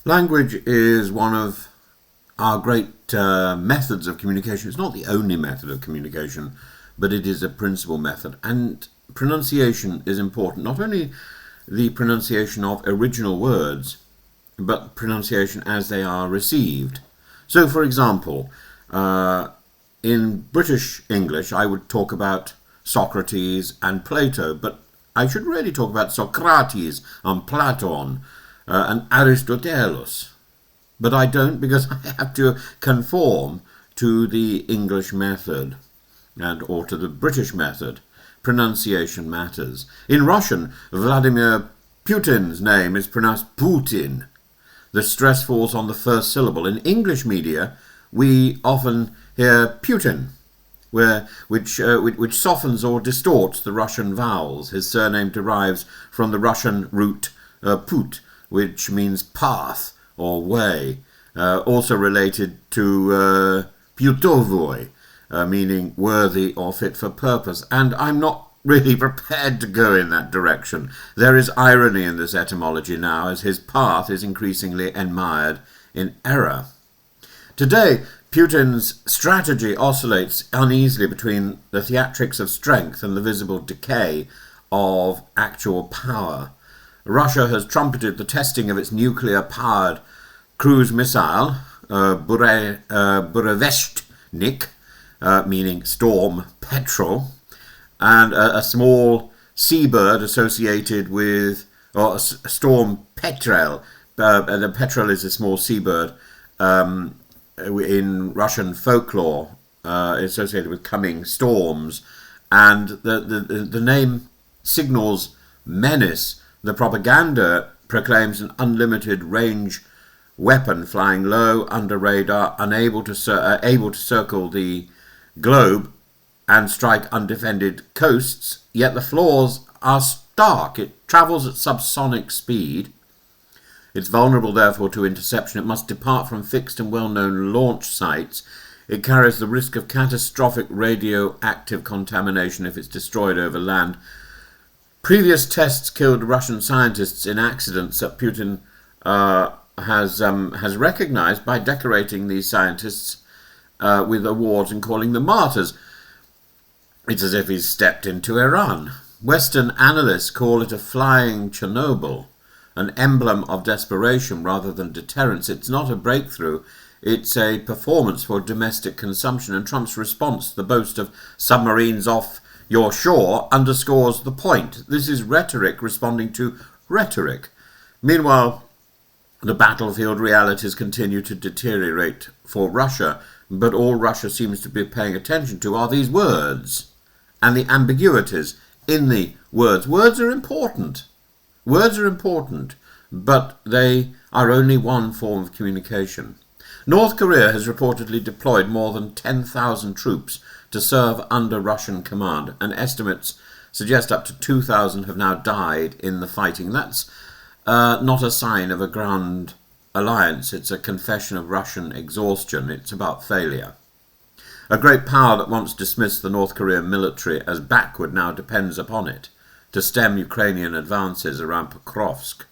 Language is one of our great methods of communication. It's not the only method of communication, but it is a principal method. And pronunciation is important. Not only the pronunciation of original words, but pronunciation as they are received. So, for example, in British English, I would talk about Socrates and Plato, but I should really talk about Socrates and Platon and Aristoteles. But I don't, because I have to conform to the English method or to the British method. Pronunciation matters. In Russian, Vladimir Putin's name is pronounced Putin. The stress falls on the first syllable. In English media, we often hear Putin, which softens or distorts the Russian vowels. His surname derives from the Russian root put, which means path or way, also related to putovoy, meaning worthy or fit for purpose. And I'm not really prepared to go in that direction. There is irony in this etymology now, as his path is increasingly admired in error. Today, Putin's strategy oscillates uneasily between the theatrics of strength and the visible decay of actual power. Russia has trumpeted the testing of its nuclear-powered cruise missile, Burevestnik, meaning storm petrel, and a small seabird associated with, or a storm petrel. The petrel is a small seabird in Russian folklore, associated with coming storms, and the name signals menace. The propaganda proclaims an unlimited range weapon flying low under radar, able to circle the globe and strike undefended coasts, yet the flaws are stark. It travels at subsonic speed. It's vulnerable, therefore, to interception. It must depart from fixed and well-known launch sites. It carries the risk of catastrophic radioactive contamination if it's destroyed over land. Previous tests killed Russian scientists in accidents that Putin has recognized by decorating these scientists with awards and calling them martyrs. It's as if he's stepped into Iran. Western analysts call it a flying Chernobyl, an emblem of desperation rather than deterrence. It's not a breakthrough. It's a performance for domestic consumption, and Trump's response, the boast of submarines off your shore, underscores the point. This is rhetoric responding to rhetoric. Meanwhile, the battlefield realities continue to deteriorate for Russia, but all Russia seems to be paying attention to are these words and the ambiguities in the words. Words are important. Words are important, but they are only one form of communication. North Korea has reportedly deployed more than 10,000 troops to serve under Russian command, and estimates suggest up to 2,000 have now died in the fighting. That's not a sign of a grand alliance. It's a confession of Russian exhaustion. It's about failure. A great power that once dismissed the North Korean military as backward now depends upon it to stem Ukrainian advances around Pokrovsk.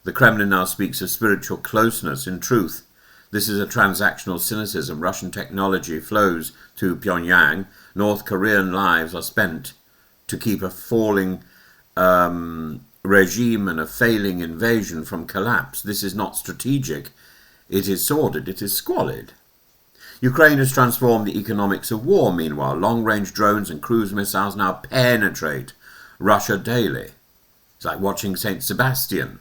The Kremlin now speaks of spiritual closeness. In truth, this is a transactional cynicism. Russian technology flows to Pyongyang. North Korean lives are spent to keep a falling regime and a failing invasion from collapse. This is not strategic. It is sordid. It is squalid. Ukraine has transformed the economics of war. Meanwhile, long-range drones and cruise missiles now penetrate Russia daily. It's like watching St. Sebastian.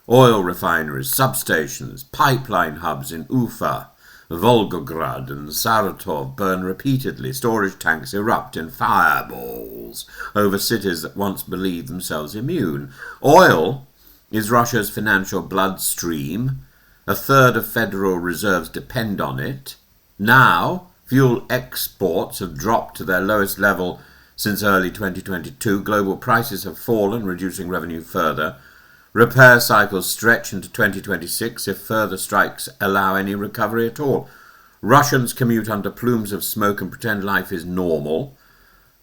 Oil refineries, substations, pipeline hubs in Ufa, Volgograd and Saratov burn repeatedly. Storage tanks erupt in fireballs over cities that once believed themselves immune. Oil is Russia's financial bloodstream. A third of federal reserves depend on it. Now, fuel exports have dropped to their lowest level since early 2022. Global prices have fallen, reducing revenue further. Repair cycles stretch into 2026 if further strikes allow any recovery at all. Russians commute under plumes of smoke and pretend life is normal.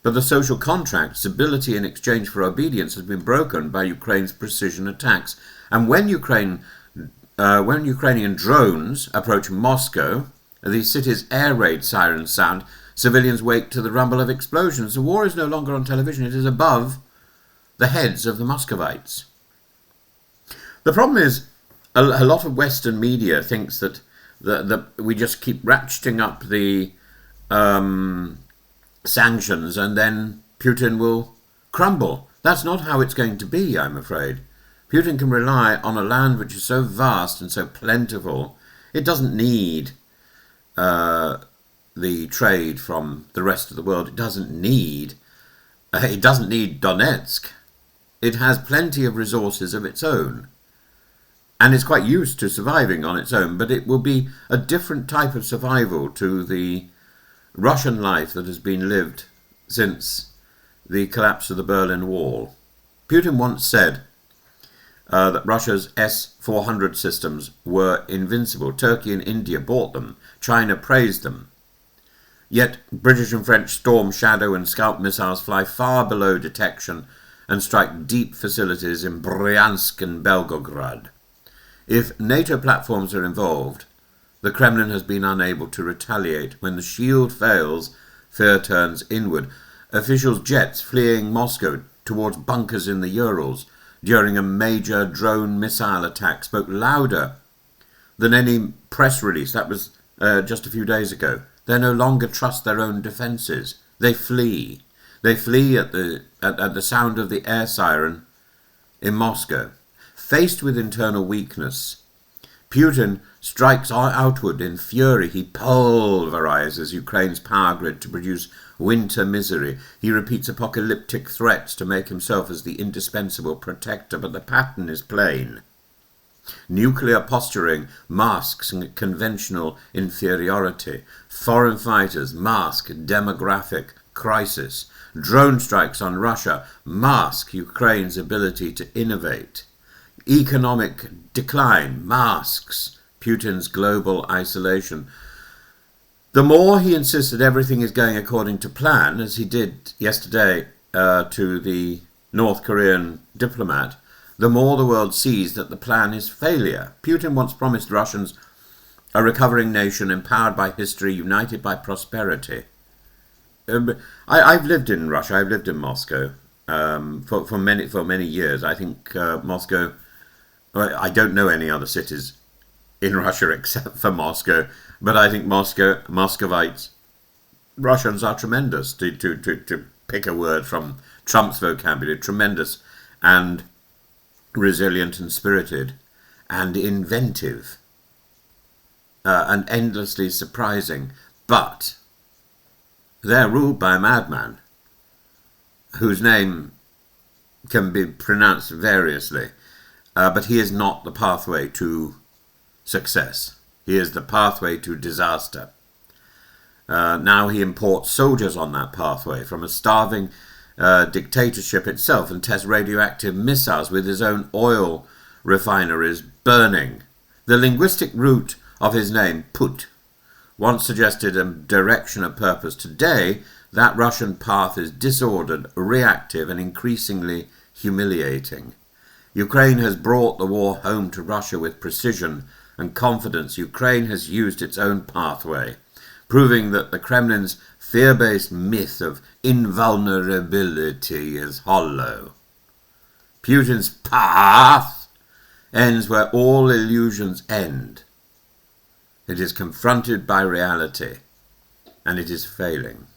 But the social contract, stability in exchange for obedience, has been broken by Ukraine's precision attacks. And when Ukraine when Ukrainian drones approach Moscow, the city's air raid sirens sound. Civilians wake to the rumble of explosions. The war is no longer on television. It is above the heads of the Muscovites. The problem is a lot of Western media thinks that we just keep ratcheting up the sanctions and then Putin will crumble. That's not how it's going to be, I'm afraid. Putin can rely on a land which is so vast and so plentiful. It doesn't need the trade from the rest of the world. It doesn't need Donetsk. It has plenty of resources of its own. And it's quite used to surviving on its own, but it will be a different type of survival to the Russian life that has been lived since the collapse of the Berlin Wall. Putin once said that Russia's S-400 systems were invincible. Turkey and India bought them. China praised them. Yet British and French Storm Shadow and Scalp missiles fly far below detection and strike deep facilities in Bryansk and Belgorod. If NATO platforms are involved, the Kremlin has been unable to retaliate. When the shield fails, fear turns inward. Officials' jets fleeing Moscow towards bunkers in the Urals during a major drone missile attack spoke louder than any press release. That was just a few days ago. They no longer trust their own defences. They flee. They flee at the sound of the air siren in Moscow. Faced with internal weakness, Putin strikes outward in fury. He pulverizes Ukraine's power grid to produce winter misery. He repeats apocalyptic threats to make himself as the indispensable protector, but the pattern is plain. Nuclear posturing masks conventional inferiority. Foreign fighters mask demographic crisis. Drone strikes on Russia mask Ukraine's ability to innovate. Economic decline masks Putin's global isolation. The more he insists that everything is going according to plan, as he did yesterday to the North Korean diplomat, the more the world sees that the plan is failure. Putin once promised Russians a recovering nation empowered by history, united by prosperity. I've lived in Russia. I've lived in Moscow for many years. I think Moscow. I don't know any other cities in Russia except for Moscow, but I think Muscovites, Russians are tremendous, to pick a word from Trump's vocabulary, tremendous and resilient and spirited and inventive and endlessly surprising, but they're ruled by a madman whose name can be pronounced variously. But he is not the pathway to success. He is the pathway to disaster. Now he imports soldiers on that pathway from a starving dictatorship itself and tests radioactive missiles with his own oil refineries burning. The linguistic root of his name, Put, once suggested a direction of purpose. Today, that Russian path is disordered, reactive, and increasingly humiliating. Ukraine has brought the war home to Russia with precision and confidence. Ukraine has used its own pathway, proving that the Kremlin's fear-based myth of invulnerability is hollow. Putin's path ends where all illusions end. It is confronted by reality, and it is failing.